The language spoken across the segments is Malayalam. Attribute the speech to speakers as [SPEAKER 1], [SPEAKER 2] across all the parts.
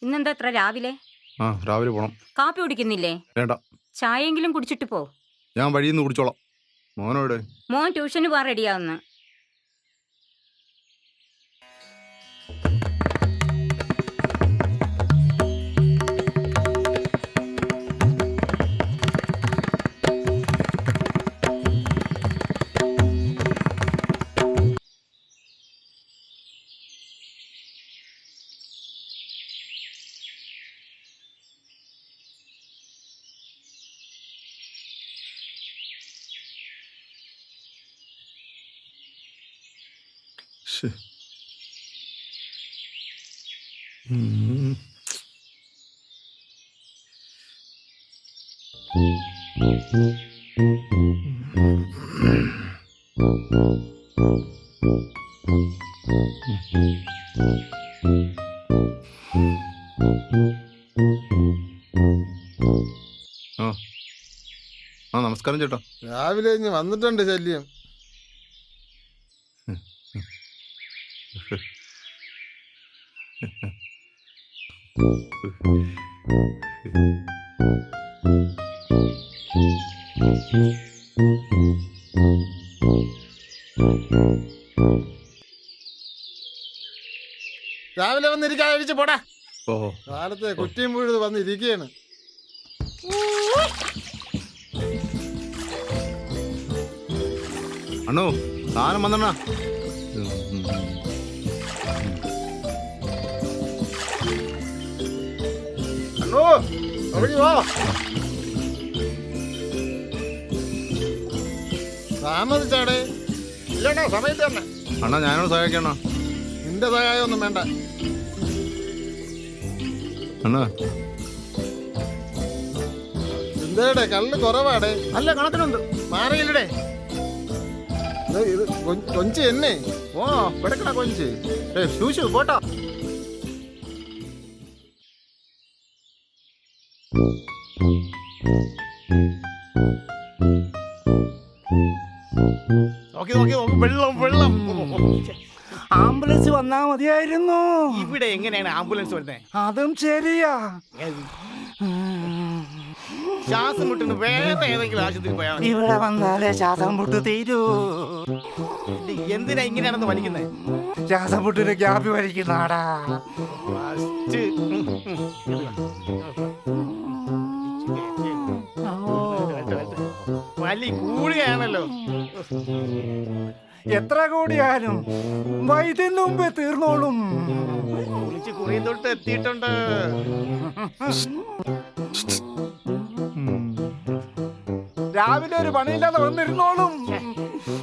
[SPEAKER 1] ഇന്നെന്താ അത്ര രാവിലെ?
[SPEAKER 2] രാവിലെ പോണം.
[SPEAKER 1] കാപ്പി കുടിക്കുന്നില്ലേ?
[SPEAKER 2] വേണ്ട.
[SPEAKER 1] ചായയെങ്കിലും കുടിച്ചിട്ട് പോ.
[SPEAKER 2] ഞാൻ വഴിയിൽ നിന്ന് കുടിച്ചോളാം. മോനോടെ?
[SPEAKER 1] മോൻ ട്യൂഷന് പോകാൻ റെഡിയാവുന്നു.
[SPEAKER 2] നമസ്കാരം ചേട്ടാ.
[SPEAKER 3] രാവിലെ വന്നിട്ടുണ്ട് ശല്യം. രാവിലെ വന്നിരിക്കാതെ കഴിച്ച് പോടാ. കാലത്തെ കുറ്റിയും വീഴുത് വന്നിരിക്കുകയാണ്.
[SPEAKER 2] അണ്ണോ സാധനം വന്നണ്ണ.
[SPEAKER 3] അണ്ണോ ഇറങ്ങി വാ. താമസിച്ചാടേ ഇല്ലണ്ണ, സമയത്ത് തന്നെ.
[SPEAKER 2] അണ്ണാ ഞാനോട് സഹായിക്കണ്ണ.
[SPEAKER 3] നിന്റെ സഹായം ഒന്നും വേണ്ട
[SPEAKER 2] അണ്ണാ.
[SPEAKER 3] എന്തേടെ കള്ള് കുറവാടേ?
[SPEAKER 4] അല്ല കണക്കിനുണ്ട്.
[SPEAKER 3] മാറിയില്ലടേ. ഇത് കൊഞ്ച് എന്നെ
[SPEAKER 4] പെടക്കണ കൊഞ്ച്. ശൂശു പോട്ടോ.
[SPEAKER 3] വെള്ളം വെള്ളം.
[SPEAKER 4] ആംബുലൻസ് വന്നാ മതിയായിരുന്നു.
[SPEAKER 3] ഇവിടെ എങ്ങനെയാണ് ആംബുലൻസ് വരുന്നത്?
[SPEAKER 4] അതും ശരിയാ.
[SPEAKER 3] ശ്വാസം മുട്ടിന് വേറെ ഏതെങ്കിലും ആശുപത്രി പോയാൽ
[SPEAKER 4] ഇവിടെ വന്നാലേ ശ്വാസം മുട്ട് തീരൂ.
[SPEAKER 3] എന്തിനാ ഇങ്ങനെയാണെന്ന് വലിക്കുന്നത്?
[SPEAKER 4] ശ്വാസം മുട്ടിന് ക്യാബ് വലിക്കുന്നാടാ.
[SPEAKER 3] വലി കൂടുകയാണല്ലോ.
[SPEAKER 4] എത്ര കൂടിയാലും വൈദ്യന് മുമ്പേ തീർന്നോളും.
[SPEAKER 3] കുളിച്ച് കുറിയും തൊട്ട് എത്തിയിട്ടുണ്ട്.
[SPEAKER 4] രാവിലെ ഒരു പണിയില്ലാതെ വന്നിരുന്നോളും.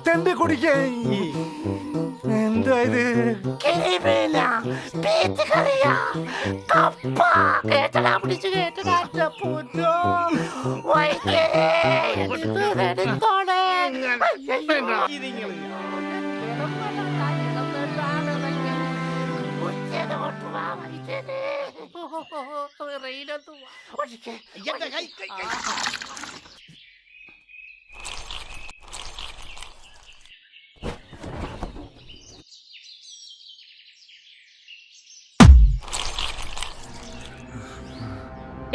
[SPEAKER 4] തെണ്ടി കുടിക്കേ. എന്താ ഇത്?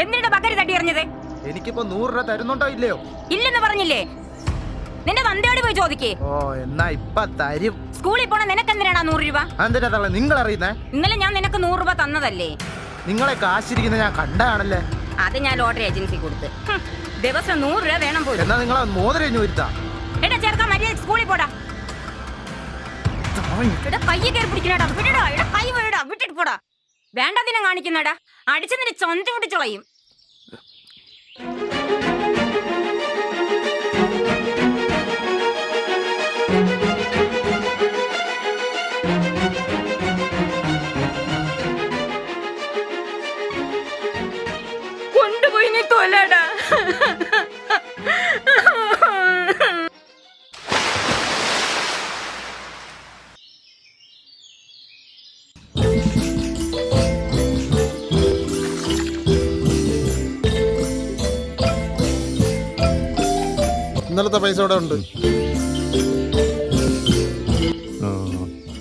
[SPEAKER 1] എന്തിനാ ബക്കരി തട്ടി എറിഞ്ഞത്?
[SPEAKER 4] എനിക്കിപ്പോ 100 രൂപ തരുന്നുണ്ടോ ഇല്ലയോ?
[SPEAKER 1] ഇല്ലെന്ന് പറഞ്ഞില്ലേ? നിന്റെ തന്തയോട് പോയി ചോദിക്കേ.
[SPEAKER 4] എന്നാ ഇപ്പൊ തരും.
[SPEAKER 1] സ്കൂളിൽ പോണ നിനക്ക് എന്തിനാണ് 100 രൂപ?
[SPEAKER 4] എന്തിനാ തള്ള നിങ്ങൾ അറിയുന്നേ?
[SPEAKER 1] ഇന്നലെ ഞാൻ നിനക്ക് 100 രൂപ തന്നതല്ലേ?
[SPEAKER 4] നിങ്ങളെ കാശിരിക്കുന്ന ഞാൻ കണ്ടാണല്ലേ.
[SPEAKER 1] അത് ഞാൻ ലോട്ടറി ഏജൻസി കൊടുത്ത്. ദിവസം 100 രൂപ വേണം പോലും.
[SPEAKER 4] എന്നാ നിങ്ങളെ മോതിരം വരുത്താ.
[SPEAKER 1] എടാ ചേർക്കാൻ മര്യാദ സ്കൂളിൽ പോടാ. കൈ കയറി പിടിക്കണേടാ. വിടടാ. എടാ കൈ വിടടാ. വിട്ടിട്ട് പോടാ. വേണ്ടതിനെ കാണിക്കുന്നടാ. അടിച്ചതിന് ചൊഞ്ച പിടിച്ചോളയും. കൊണ്ടുപോയി നീ തൊലടാ.
[SPEAKER 3] ഇന്നലത്തെ പൈസ ഇവിടെ ഉണ്ട്.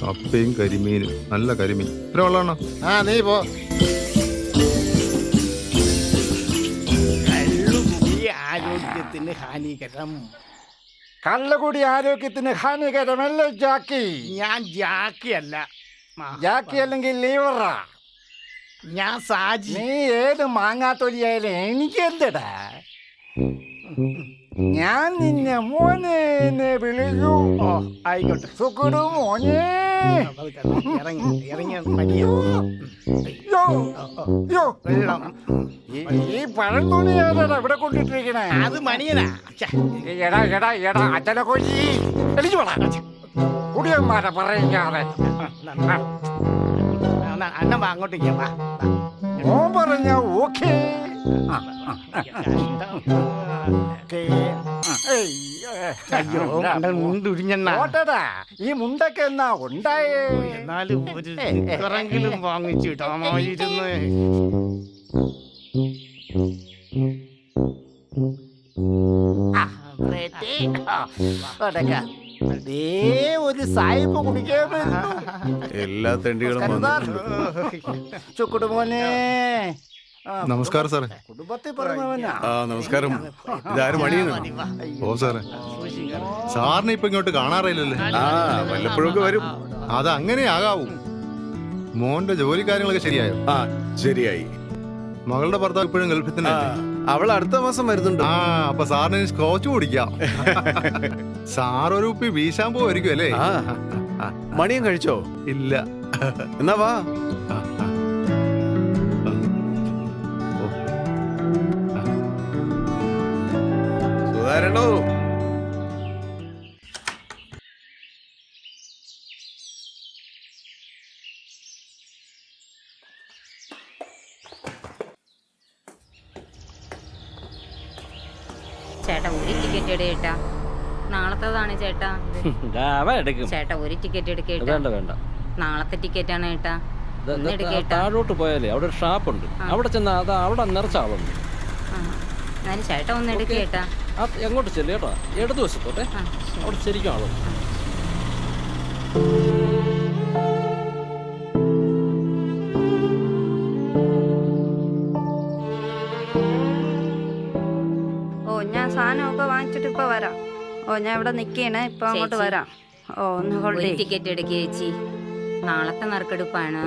[SPEAKER 2] കപ്പയും കരിമീനും. നല്ല കരിമീൻ. ഇത്ര വെള്ളമാണോ?
[SPEAKER 3] നീ പോ. ഹാനികരം.
[SPEAKER 5] കള്ളുകൂടി ആരോഗ്യത്തിന് ഹാനികരമല്ലേ ജാക്കി?
[SPEAKER 3] ഞാൻ ജാക്കിയല്ല,
[SPEAKER 5] ജാക്കി അല്ലെങ്കിൽ ലീവറാ.
[SPEAKER 3] ഞാൻ സാജി.
[SPEAKER 5] നീ ഏത് മാങ്ങാത്തൊലിയായാലും എനിക്കെന്തടാ? ഞാൻ നിന്നെ മോനെ എന്ന് വിളിക്കൂ.
[SPEAKER 3] ഓ ആയിക്കോട്ടെ.
[SPEAKER 5] സുക്കുടു മോനെ.
[SPEAKER 3] ഇറങ്ങി ഇറങ്ങി മടിയ
[SPEAKER 5] യോ, യോ.
[SPEAKER 3] വെള്ളം.
[SPEAKER 5] ഈ പഴംതുണി ഏതാടാ ഇവിടെ കൊണ്ടിട്ടിരിക്കണേ?
[SPEAKER 3] അത് മണിയനാ. ഛെ,
[SPEAKER 5] എടാ എടാ എടാ അച്ഛനെ കൊല്ലി എളിച്ചു പോടാ. കുടിയന്മാരെ പറയാതെ
[SPEAKER 3] അണ്ണൻ വാ, അങ്ങോട്ടേക്ക് വാ.
[SPEAKER 5] ഓ പറഞ്ഞ ഓക്കേ.
[SPEAKER 3] അയ്യോ ഉരിഞ്ഞണ്ണ.
[SPEAKER 5] ഓട്ടടാ, ഈ മുണ്ടൊക്കെ എന്നാ ഉണ്ടായേ?
[SPEAKER 3] എന്നാലും ഒരു നിക്കറെങ്കിലും വാങ്ങിച്ചിട്ടാമായിരുന്നു.
[SPEAKER 5] ഒരു സായിപ്പ് കുടിക്കാൻ വരുന്നു.
[SPEAKER 2] എല്ലാ തെണ്ടികളും വന്നു.
[SPEAKER 5] ചുക്കുടു മോനെ.
[SPEAKER 2] നമസ്കാരം സാറേ.
[SPEAKER 5] കുടുംബത്തിൽ പറഞ്ഞവനാ.
[SPEAKER 2] ആ നമസ്കാരം. ഇതാരും മണിയുന്നു. ഓ സാറേ, സാറിനെ ഇപ്പൊ ഇങ്ങോട്ട് കാണാറില്ലല്ലേ? ആ വല്ലപ്പോഴൊക്കെ വരും. അത് അങ്ങനെ ആകാവൂ. മോന്റെ ജോലി കാര്യങ്ങളൊക്കെ ശരിയായോ?
[SPEAKER 6] ആ ശരിയായി.
[SPEAKER 2] മകളുടെ ഭർത്താവ് ഇപ്പോഴും ഗൾഫിൽ തന്നെ അല്ലേ?
[SPEAKER 6] അവൾ അടുത്ത മാസം വരുന്നുണ്ട്.
[SPEAKER 2] ആ അപ്പൊ സാറിന് സ്കോച്ച് കുടിക്കാം. സാർ ഒരു കുപ്പി വീശാൻ പോവായിരിക്കും അല്ലേ?
[SPEAKER 6] ആ മണിയും കഴിച്ചോ?
[SPEAKER 2] ഇല്ല.
[SPEAKER 6] എന്നാ വാ. സുധാരണോ?
[SPEAKER 1] ചേട്ടാ ഒരു ടിക്കറ്റ് എടുക്കേട്ടാ. നാളത്തേതാണ് ചേട്ടാ. ചേട്ടാ ഒരു ടിക്കറ്റ് എടുക്കേട്ടാ.
[SPEAKER 7] വേണ്ട വേണ്ട,
[SPEAKER 1] നാളത്തെ ടിക്കറ്റ് ആണ് ചേട്ടാ. ഒന്ന് എടുക്കേട്ടാ.
[SPEAKER 7] താഴോട്ട് പോയാലേ അവിടെ ഒരു ഷാപ്പുണ്ട്, അവിടെ ചെന്നാ അതാ അവിടെ നിറച്ചാളുണ്ട്.
[SPEAKER 1] എന്നാലും ചേട്ടാ ഒന്ന് എടുക്കേട്ടാ.
[SPEAKER 7] എങ്ങോട്ട് ചെല്ലു കേട്ടോ, ഇടതുവശത്തോട്ടെ, അവിടെ ശരിക്കും ആളുണ്ട്.
[SPEAKER 8] ഓ ഞാൻ സാധനമൊക്കെ വാങ്ങിച്ചിട്ട് ഇപ്പൊ വരാം. ഓ ഞാൻ ഇവിടെ നിക്കണേ, ഇപ്പൊ അങ്ങോട്ട്
[SPEAKER 1] ചേച്ചി.
[SPEAKER 8] വരാം. ഓ ഒന്ന് hold
[SPEAKER 1] ഒരു
[SPEAKER 8] ചെയ്യ്.
[SPEAKER 1] ടിക്കറ്റ് എടുക്കുക ചേച്ചി. നാളത്തെ നറുക്കെടുപ്പാണ്.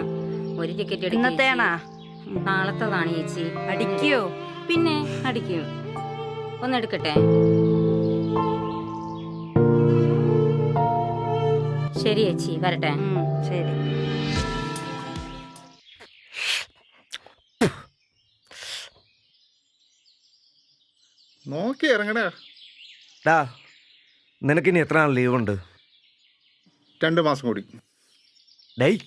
[SPEAKER 1] ഒരു ടിക്കറ്റ് എടുക്കുക.
[SPEAKER 8] ഇന്നത്തേണാ?
[SPEAKER 1] നാളത്തേതാണ് ചേച്ചി.
[SPEAKER 8] അടിക്കോ?
[SPEAKER 1] പിന്നെ അടിക്കും. ഒന്ന് എടുക്കട്ടെ. ശരി ചേച്ചി, വരട്ടെ.
[SPEAKER 8] ശരി.
[SPEAKER 3] നോക്കി ഇറങ്ങണേ.
[SPEAKER 6] ഡാ നിനക്കിനി എത്ര നാൾ ലീവ് ഉണ്ട്?
[SPEAKER 3] 2 മാസം കൂടി.
[SPEAKER 6] ഡേയ്,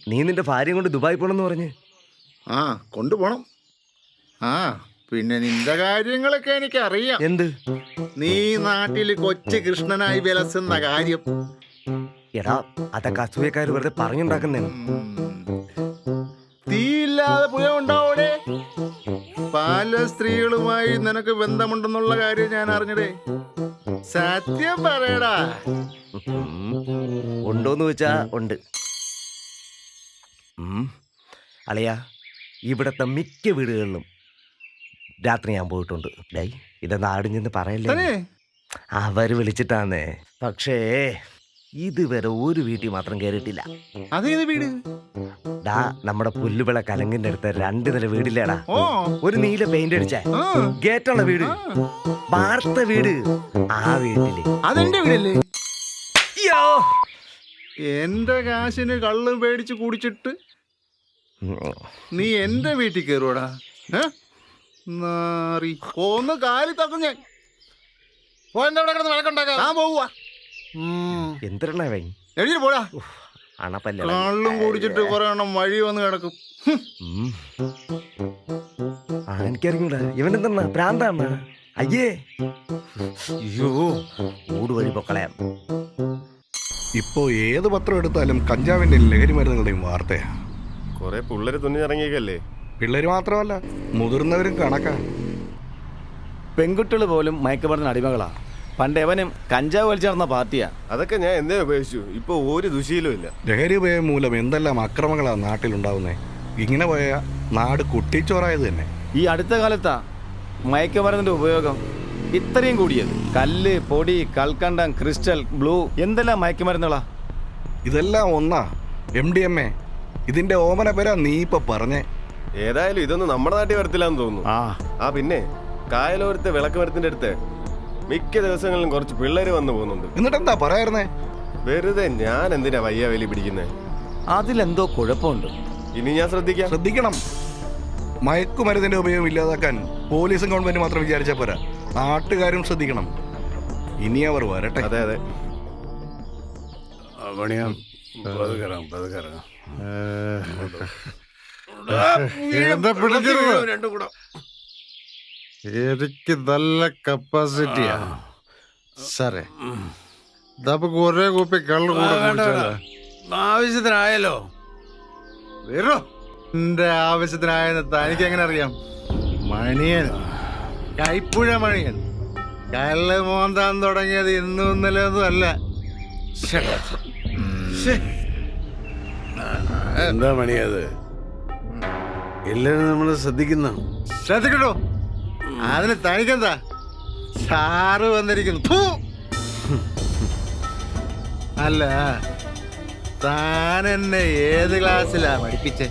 [SPEAKER 6] നീ നിന്റെ ഭാര്യയും കൊണ്ട് ദുബായി പോണെന്ന് പറഞ്ഞ്.
[SPEAKER 3] ആ കൊണ്ടുപോണം. ആ പിന്നെ നിന്റെ കാര്യങ്ങളൊക്കെ എനിക്ക് അറിയാം.
[SPEAKER 6] എന്ത്?
[SPEAKER 3] നീ നാട്ടിൽ കൊച്ചു കൃഷ്ണനായി വിലസുന്ന കാര്യം.
[SPEAKER 6] എടാ അതൊക്കെ അസൂയക്കാര് വെറുതെ പറഞ്ഞുണ്ടാക്കുന്നേ.
[SPEAKER 3] തീയില്ലാതെ പുക ഉണ്ടാവൂടെ? പല സ്ത്രീകളുമായി നിനക്ക് ബന്ധമുണ്ടെന്നുള്ള കാര്യം ഞാൻ അറിഞ്ഞടേ. സത്യം പറയടാ.
[SPEAKER 6] ഉണ്ടോന്ന് വെച്ചാ ഉണ്ട്. അളിയാ, ഇവിടത്തെ മിക്ക വീടുകളിലും രാത്രി ഞാൻ പോയിട്ടുണ്ട്. ഡേയ് ഇതെന്താ ആടിഞ്ഞെന്ന് പറയല്ലേ? അവര് വിളിച്ചിട്ടാന്നേ. പക്ഷേ ഇതുവരെ ഒരു വീട്ടിൽ മാത്രം കയറിയിട്ടില്ല.
[SPEAKER 3] അതേത് വീട്?
[SPEAKER 6] ഡാ നമ്മുടെ പുല്ലുവിള കലങ്ങിന്റെ അടുത്ത് 2 നില വീടില്ലേടാ?
[SPEAKER 3] ഓ
[SPEAKER 6] ഒരു നീല പെയിന്റ് അടിച്ച ഗേറ്റുള്ള വീട്, വാർത്ത വീട്. ആ വീട്ടില്
[SPEAKER 3] അതെന്റെ വീടല്ലേ?
[SPEAKER 6] അയ്യോ,
[SPEAKER 3] എന്റെ കാശിന് കള്ളും പേടിച്ച് കുടിച്ചിട്ട് നീ എന്റെ വീട്ടിൽ കയറുവാടാ? ഒന്ന് കാലി തക്കും ഞാൻ. ഞാൻ പോവാ.
[SPEAKER 6] എന്തിനാ
[SPEAKER 3] എഴുതി പോടാ.
[SPEAKER 6] അണപ്പല്ല
[SPEAKER 3] കള്ളും കുടിച്ചിട്ട് കുറെ എണ്ണം വഴി വന്ന് കിടക്കും.
[SPEAKER 6] എനിക്കറിഞ്ഞൂടാ ഇവനെന്താ പ്രാന്താണ്. അയ്യേ, അയ്യോ ഊട് വഴി പൊക്കളയാം.
[SPEAKER 2] ഇപ്പോ ഏത് പത്രം എടുത്താലും കഞ്ചാവിന്റെ ലഹരി മരുന്നുകളുടെയും വാർത്തയാ.
[SPEAKER 9] കുറെ പിള്ളേര് തുന്നിറങ്ങിയേക്കല്ലേ?
[SPEAKER 2] പിള്ളേര് മാത്രമല്ല, മുതിർന്നവരും കണക്കാ.
[SPEAKER 10] പെൺകുട്ടികൾ പോലും മയക്കുമരുന്നിന് അടിമകളാ. പണ്ട് എവനും കഞ്ചാവ് വലിച്ചു നടന്ന പാർട്ടിയാ.
[SPEAKER 9] അതൊക്കെ ഞാൻ എന്തേ ഉപയോഗിച്ചു. ഇപ്പൊ ഒരു ദുശീലവും ഇല്ല.
[SPEAKER 2] ലഹരി ഉപയോഗം മൂലം എന്തെല്ലാം അക്രമങ്ങളാണ് നാട്ടിലുണ്ടാവുന്നേ. ഇങ്ങനെ പോയ നാട് കുട്ടിച്ചോറായത് തന്നെ.
[SPEAKER 10] ഈ അടുത്ത കാലത്താ മയക്കുമരുന്നിന്റെ ഉപയോഗം ഇത്രയും കൂടിയത് കല്ല് പൊടി കൽക്കണ്ടം ക്രിസ്റ്റൽ ബ്ലൂ എന്തെല്ലാം മയക്കുമരുന്നുകളാ.
[SPEAKER 11] ഇതെല്ലാം ഒന്നാ MDMA. ഇതിന്റെ ഓമന പേരാ നീ ഇപ്പൊ പറഞ്ഞേ.
[SPEAKER 9] ഏതായാലും ഇതൊന്നും നമ്മുടെ നാട്ടിൽ വരത്തില്ലാന്ന് തോന്നുന്നു. ആ പിന്നെ കായലോരത്തെ വിളക്ക് മരത്തിന്റെ അടുത്ത് മിക്ക ദിവസങ്ങളിലും കുറച്ച് പിള്ളേര് വന്നു പോകുന്നുണ്ട്.
[SPEAKER 11] എന്നിട്ടെന്താ പറയായിരുന്നേ?
[SPEAKER 9] വെറുതെ ഞാൻ എന്തിനാ വയ്യ വേലി പിടിക്കുന്നേ?
[SPEAKER 10] അതിലെന്തോ കുഴപ്പമുണ്ട്.
[SPEAKER 9] ഇനി ഞാൻ
[SPEAKER 11] ശ്രദ്ധിക്കണം. മയക്കുമരുന്നിന്റെ ഉപയോഗം ഇല്ലാതാക്കാൻ പോലീസും ഗവൺമെന്റ് മാത്രം വിചാരിച്ചാ പോരാ, നാട്ടുകാരും ശ്രദ്ധിക്കണം. ഇനി അവർ വരട്ടെ.
[SPEAKER 9] അതെ അതെ.
[SPEAKER 3] എന്താ പിടിക്കരുത്. എനിക്ക് നല്ല കപ്പാസിറ്റിയാ സാറേ. നമുക്ക് ഒരേ കുപ്പി കള്ളു കൂടെ
[SPEAKER 4] ആവശ്യത്തിനായല്ലോ.
[SPEAKER 3] വരോ. എന്റെ ആവശ്യത്തിനായെന്ന് തനിക്ക് എങ്ങനെ അറിയാം? മണിയൻ, കൈപ്പുഴ മണിയൻ. കല്ല് മോന്താൻ തുടങ്ങിയത് ഇന്നും ഇന്നലെ ഒന്നും അല്ല.
[SPEAKER 4] എന്താ മണിയത്? എല്ലാരും നമ്മള്
[SPEAKER 3] ശ്രദ്ധിക്കട്ടോ. അതിന് തനിക്കെന്താ? സാറ് വന്നിരിക്കുന്നു. ഫു! അല്ല, താൻ എന്നെ ഏത് ക്ലാസ്സിലാ പഠിപ്പിച്ചേ?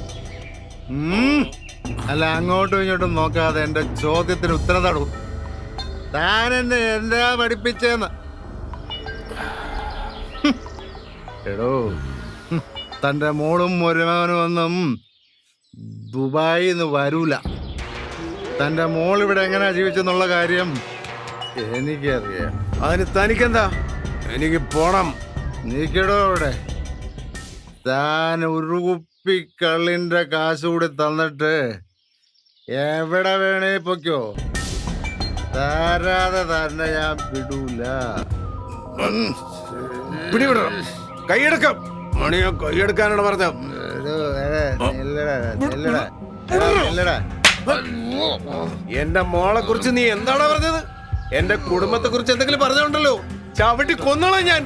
[SPEAKER 3] അല്ല, അങ്ങോട്ടും ഇങ്ങോട്ടും നോക്കാതെ എന്റെ ചോദ്യത്തിന് ഉത്തരം തടൂ. താൻ എന്നെ എന്താ പഠിപ്പിച്ചേന്ന്? എടോ, തന്റെ മോളും ഒരുമകനും ഒന്നും ദുബായിൽ നിന്ന് വരൂല. തന്റെ മോൾ ഇവിടെ എങ്ങനെയാ ജീവിച്ചെന്നുള്ള കാര്യം എനിക്കറിയാം.
[SPEAKER 4] അതിന് തനിക്കെന്താ? എനിക്ക് പോണം.
[SPEAKER 3] നീക്കടോ അവിടെ. താൻ ഒരു കുപ്പി കള്ളിന്റെ കാശ് കൂടി തന്നിട്ട് എവിടെ വേണേ പൊയ്ക്കോ. തരാതെ തന്നെ ഞാൻ വിടൂല.
[SPEAKER 4] പിടിവിടണം. കൈയെടുക്കാം. മണിയോ കൈയെടുക്കാനാണ് പറഞ്ഞത്. എന്റെ മോളെ കുറിച്ച് നീ എന്താണോ പറഞ്ഞത്? എന്റെ കുടുംബത്തെ കുറിച്ച് എന്തെങ്കിലും പറഞ്ഞുണ്ടല്ലോ, ചവിട്ടി കൊന്നോളാം ഞാൻ.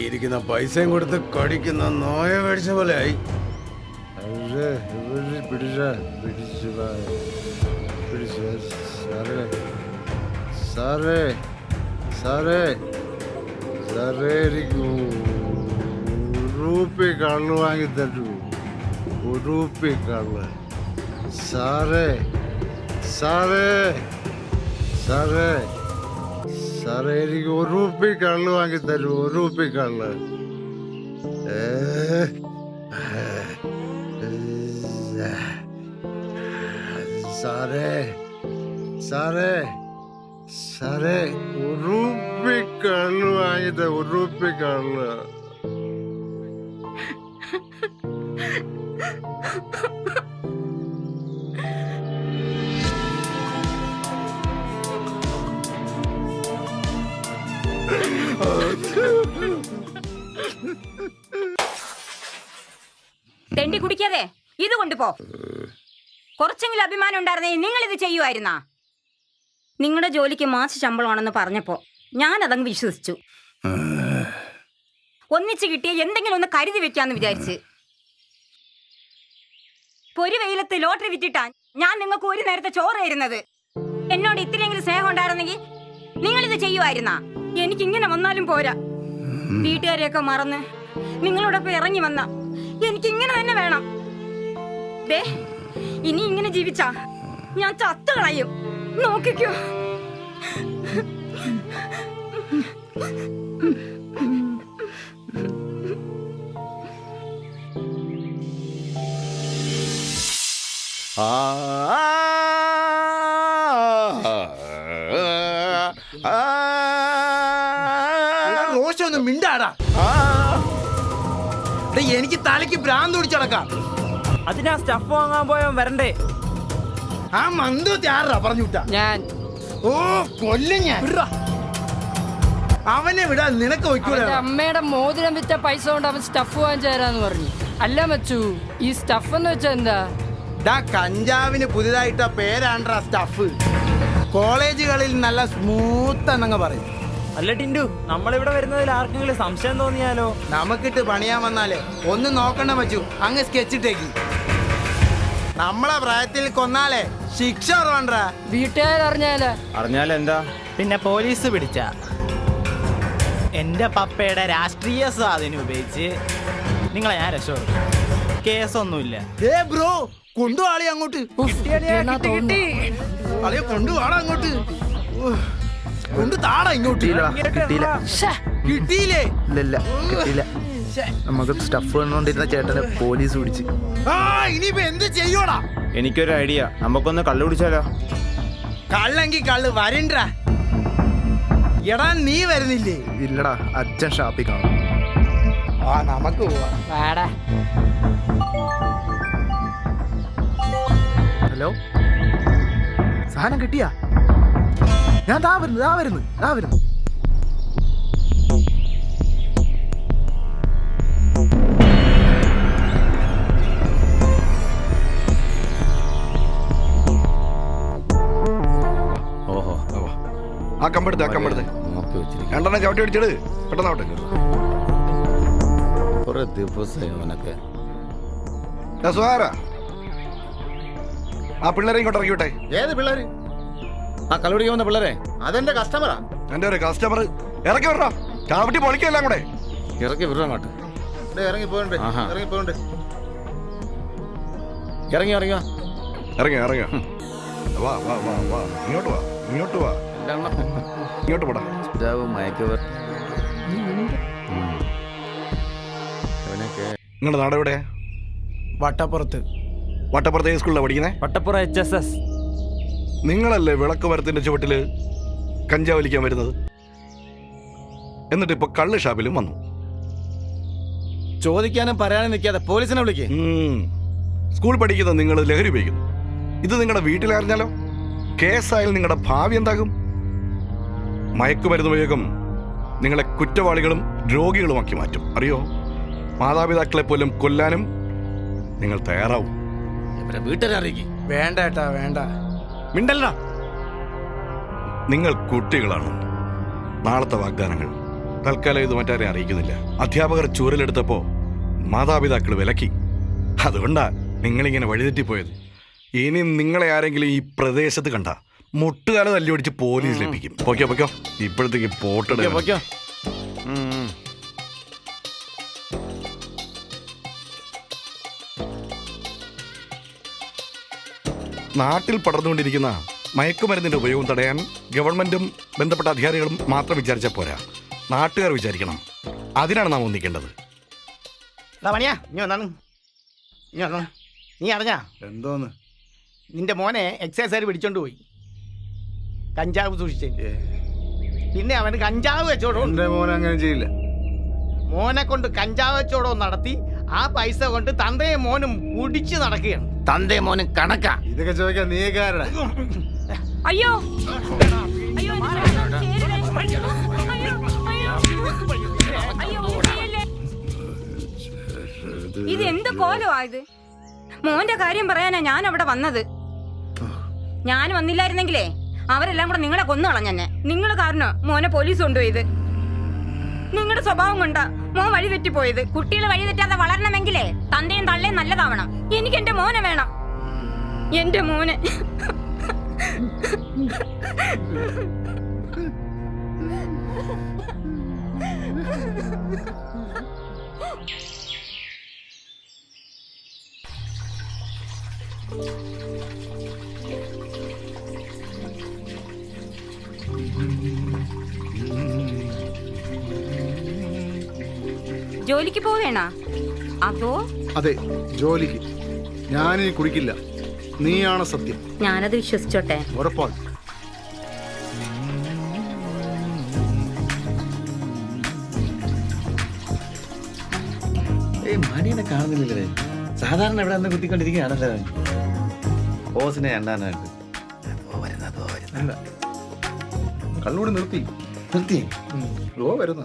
[SPEAKER 4] ഇരിക്കുന്ന പൈസയും കൊടുത്ത് കടിക്കുന്ന നോയ മേടിച്ച പോലെ ആയി.
[SPEAKER 3] സാറേ സാറേ സാറേ, എനിക്ക് ഉറുപ്പി കള്ള് വാങ്ങി തരൂ. ഉറുപ്പി കള്ള്. സാറേ സാറേ സാറേ സാറേ, എനിക്ക് ഉറുപ്പി കള്ള് വാങ്ങി തരൂ. ഉറുപ്പി കള്ള്. സാറേ സാറേ സാറേ, ഉറുപ്പി കള്ള് വാങ്ങിട്ട്. ഉറുപ്പി കള്ള്.
[SPEAKER 1] തെണ്ടി കുടിക്കാതെ ഇത് കൊണ്ടുപോ. കുറച്ചെങ്കിലും അഭിമാനം ഉണ്ടായിരുന്നെങ്കിൽ നിങ്ങൾ ഇത് ചെയ്യുമായിരുന്നാ? നിങ്ങളുടെ ജോലിക്ക് മാസ ശമ്പളമാണെന്ന് പറഞ്ഞപ്പോ ഞാൻ അതങ്ങ് വിശ്വസിച്ചു. ഒന്നിച്ച് കിട്ടിയ എന്തെങ്കിലും ഒന്ന് കരുതി വെക്കാന്ന് വിചാരിച്ച്. പൊരി വെയിലത്ത് ലോട്ടറി വിറ്റിട്ടാ ഞാൻ നിങ്ങൾക്ക് ഒരു നേരത്തെ ചോറ് തരുന്നത്. എന്നോട് ഇത്തിരിയെങ്കിലും സ്നേഹം ഉണ്ടായിരുന്നെങ്കിൽ നിങ്ങളിത് ചെയ്യുമായിരുന്നാ? എനിക്കിങ്ങനെ വന്നാലും പോരാ. വീട്ടുകാരെയൊക്കെ മറന്ന് നിങ്ങളോടൊപ്പം ഇറങ്ങി വന്ന എനിക്കിങ്ങനെ തന്നെ വേണം. ദേ, ഇനി ഇങ്ങനെ ജീവിച്ചാ ഞാൻ ചത്തു കളയും. നോക്കിക്കോ.
[SPEAKER 4] റോഷൊന്നും മിണ്ടാടാ. എനിക്ക് തലയ്ക്ക് ഭ്രാന്ത് പിടിച്ചടക്കാം.
[SPEAKER 6] അതിനാ സ്റ്റഫ് വാങ്ങാൻ പോയോ വരണ്ടേ?
[SPEAKER 4] ആ മന്ദു ആരാ പറഞ്ഞു വിട്ടാ?
[SPEAKER 6] ഞാൻ.
[SPEAKER 4] ഓ കൊല്ലും ഞാൻ. അവനെ വിടാ, നിനക്ക് വയ്ക്കൂല.
[SPEAKER 12] അമ്മയുടെ മോതിരം വിറ്റ പൈസ കൊണ്ട് അവൻ സ്റ്റഫ് വാങ്ങിച്ചു തരാന്ന് പറഞ്ഞു. അല്ല മച്ചു, ഈ സ്റ്റഫ് എന്ന് വെച്ചാ എന്താ?
[SPEAKER 4] കഞ്ചാവിന് പുതിയതായിട്ട പേരാണ്ട്രാ സ്റ്റഫ്. കോളേജുകളിൽ നല്ല സ്മൂത്ത് എന്നങ്ങ് പറയും.
[SPEAKER 6] അല്ല ടിൻഡു, നമ്മളിവിടെ വരുന്നതിൽ ആർക്കെങ്കിലും സംശയം തോന്നിയാലോ?
[SPEAKER 4] നമുക്കിട്ട് പണിയാൻ വന്നാലേ ഒന്നും നോക്കണ്ട മച്ചു, അങ്ങ് സ്കെച്ചിട്ടേക്ക്.
[SPEAKER 6] നമ്മളെ പ്രായത്തിൽ കൊന്നാലേ ശിക്ഷ കുറവണ്ട.
[SPEAKER 12] വീട്ടുകാരറിഞ്ഞാലേ?
[SPEAKER 10] അറിഞ്ഞാലെന്താ?
[SPEAKER 6] പിന്നെ പോലീസ് പിടിച്ച എന്റെ പപ്പയുടെ രാഷ്ട്രീയ സ്വാധീനം ഉപയോഗിച്ച് നിങ്ങളെ ഞാൻ രക്ഷപ്പെടും. കേസൊന്നുമില്ല. ബ്രോ കൊണ്ടുപോളി അങ്ങോട്ട്. കൊണ്ടുപോളാ അങ്ങോട്ട്. കൊണ്ട് താടാ ഇങ്ങോട്ട്. കിട്ടിയില്ലേ?
[SPEAKER 10] ഇല്ല കിട്ടിയില്ല. നമുക്ക് സ്റ്റഫ് വന്നോണ്ടിരുന്ന ചേട്ടനെ പോലീസ് പിടിച്ച്.
[SPEAKER 6] ഇനിയിപ്പോ എന്ത് ചെയ്യോടാ?
[SPEAKER 10] എനിക്കൊരു ഐഡിയ, നമുക്കൊന്ന് കള്ളു പിടിച്ചാലോ?
[SPEAKER 6] കള്ളെങ്കി കള്ള് വരണ്ട. എടാ നീ വരുന്നില്ലേ?
[SPEAKER 10] ഇല്ലടാ, അച്ഛൻ ഷാപ്പിൽ കാണും.
[SPEAKER 6] നമുക്ക് പോവാ.
[SPEAKER 12] വാടാ.
[SPEAKER 10] ഹലോ, സാധനം കിട്ടിയാ? ഞാൻ ദാ വരുന്നു. ഓഹോ,
[SPEAKER 11] ആ കമ്പെടുത്ത്
[SPEAKER 10] നോക്കി വെച്ചിരിക്കും.
[SPEAKER 11] രണ്ടെണ്ണം ചവിട്ടി അടിച്ചിട്. പെട്ടെന്നാവട്ടെ.
[SPEAKER 10] കുറെ ദിവസമായി അവനൊക്കെ.
[SPEAKER 11] ആ പിള്ളേരെ ഇങ്ങോട്ട് ഇറക്കി വിട്ടെ.
[SPEAKER 2] ഏത് പിള്ളേര്?
[SPEAKER 10] ആ കള്ളു പിടിക്കാൻ വന്ന പിള്ളേരെ.
[SPEAKER 2] അതെന്റെ കസ്റ്റമറാ.
[SPEAKER 11] എന്റെ ഒരു കസ്റ്റമർ ഇറക്കി വിടണം. ചവിട്ടി പൊളിക്കല്ലാം കൂടെ.
[SPEAKER 10] ഇറക്കി വിടണം അങ്ങോട്ട്.
[SPEAKER 2] ഇറങ്ങി പോയിണ്ട്.
[SPEAKER 10] ഇറങ്ങിയോ?
[SPEAKER 11] വാ ഇങ്ങോട്ട് വാ. ഇങ്ങോട്ട് പോടാ. നിങ്ങളുടെ നാട് എവിടെയാ?
[SPEAKER 6] വട്ടപ്പുറത്ത്.
[SPEAKER 11] വട്ടപ്പുറത്ത് ഏത് സ്കൂളിലാണ് പഠിക്കുന്നത്?
[SPEAKER 6] വട്ടപ്പുറം HSS.
[SPEAKER 11] നിങ്ങളല്ലേ വിളക്ക് മരത്തിന്റെ ചുവട്ടില് കഞ്ചാവ് വലിക്കാൻ വരുന്നത്? എന്നിട്ട് ഇപ്പൊ കള്ള് ഷാപ്പിലും വന്നു.
[SPEAKER 10] ചോദിക്കാനും പറയാനും നിൽക്കാതെ പോലീസിനെ വിളിക്കേ.
[SPEAKER 11] സ്കൂൾ പഠിക്കുന്ന നിങ്ങൾ ലഹരി ഉപയോഗിക്കുന്നു. ഇത് നിങ്ങളുടെ വീട്ടിലറിഞ്ഞാലോ? കേസായാലും നിങ്ങളുടെ ഭാവി എന്താകും? മയക്കുമരുന്ന് ഉപയോഗം നിങ്ങളെ കുറ്റവാളികളും രോഗികളുമാക്കി മാറ്റും. അറിയോ? മാതാപിതാക്കളെ പോലും കൊല്ലാനും നിങ്ങൾ തയ്യാറാവും.
[SPEAKER 10] വീട്ടുകാരെ അറിയിക്കും.
[SPEAKER 6] വേണ്ട ഏട്ടാ വേണ്ട.
[SPEAKER 11] മിണ്ടല്ല. നിങ്ങൾ കുട്ടികളാണ്. നാളത്തെ വാഗ്ദാനങ്ങൾ. തൽക്കാലം ഇത് മറ്റാരെ അറിയിക്കുന്നില്ല. അധ്യാപകർ ചൂരലെടുത്തപ്പോ മാതാപിതാക്കൾ വിലക്കി. അതുകൊണ്ടാ നിങ്ങളിങ്ങനെ വഴിതെറ്റിപ്പോയത്. ഇനി നിങ്ങളെ ആരെങ്കിലും ഈ പ്രദേശത്ത് കണ്ട മുട്ടുകാല തല്ലി പിടിച്ച് പോലീസ് ലഭിക്കും. പൊയ്ക്കോ. ഇപ്പോഴത്തേക്ക് പോട്ടെടുക്കോ. നാട്ടിൽ പടർന്നുകൊണ്ടിരിക്കുന്ന മയക്കുമരുന്നിന്റെ ഉപയോഗം തടയാൻ ഗവൺമെന്റും ബന്ധപ്പെട്ട അധികാരികളും മാത്രം വിചാരിച്ചാൽ പോരാ, നാട്ടുകാർ വിചാരിക്കണം. അതിനാണ് നാം ഒന്നിക്കേണ്ടത്.
[SPEAKER 6] നീ അറിഞ്ഞാ?
[SPEAKER 2] എന്തോന്ന്?
[SPEAKER 6] നിന്റെ മോനെ എക്സൈസുകാർ പിടിച്ചോണ്ട് പോയി. കഞ്ചാവ് സൂക്ഷിച്ചേ. പിന്നെ അവന് കഞ്ചാവ് വെച്ചോടോ.
[SPEAKER 2] എന്റെ മോൻ അങ്ങനെ ചെയ്യില്ല.
[SPEAKER 6] മോനെ കൊണ്ട് കഞ്ചാവ് വെച്ചോടോ നടത്തി ആ പൈസ കൊണ്ട് തന്തയും മോനും കുടിച്ച് നടക്കുകയാണ്.
[SPEAKER 10] തന്തേ മോനും കണക്കാ.
[SPEAKER 2] ഇതൊക്കെ ചോദിക്കാൻ നീ കാരടാ.
[SPEAKER 1] അയ്യോ ഇത് എന്ത് കോലമായത്? മോന്റെ കാര്യം പറയാനാ ഞാൻ അവിടെ വന്നത്. ഞാൻ വന്നില്ലായിരുന്നെങ്കിലേ അവരെല്ലാം കൂടെ നിങ്ങളെ കൊന്നു കളഞ്ഞെന്നെ. നിങ്ങൾ കാരണം മോനെ പോലീസ് കൊണ്ടുപോയത്. നിങ്ങളുടെ സ്വഭാവം കൊണ്ടാ മോൻ വഴി തെറ്റിപ്പോയത്. കുട്ടികൾ വഴി തെറ്റാതെ വളരണമെങ്കിലേ തന്തയും തള്ളയും നല്ലതാവണം. എനിക്ക് എന്റെ മോനെ വേണം. എന്റെ മോനെ. ജോലിക്ക് പോവേണ? അതോ?
[SPEAKER 2] അതെ, ജോലിക്ക്. ഞാനിനി കുടിക്കില്ല. നീയാണ് സത്യം.
[SPEAKER 1] ഞാനത് വിശ്വസിച്ചോട്ടെ?
[SPEAKER 2] ഉറപ്പാണ്.
[SPEAKER 10] മണിയെ കാണുന്നില്ലേ? സാധാരണ ഇവിടെ നിന്ന് കുത്തിക്കൊണ്ടിരിക്കുകയാണല്ലോ. ബോസിനെ എണ്ണാനായിട്ട്
[SPEAKER 2] കള്ളൂടി നിർത്തി.
[SPEAKER 10] നിർത്തി
[SPEAKER 2] വരുന്ന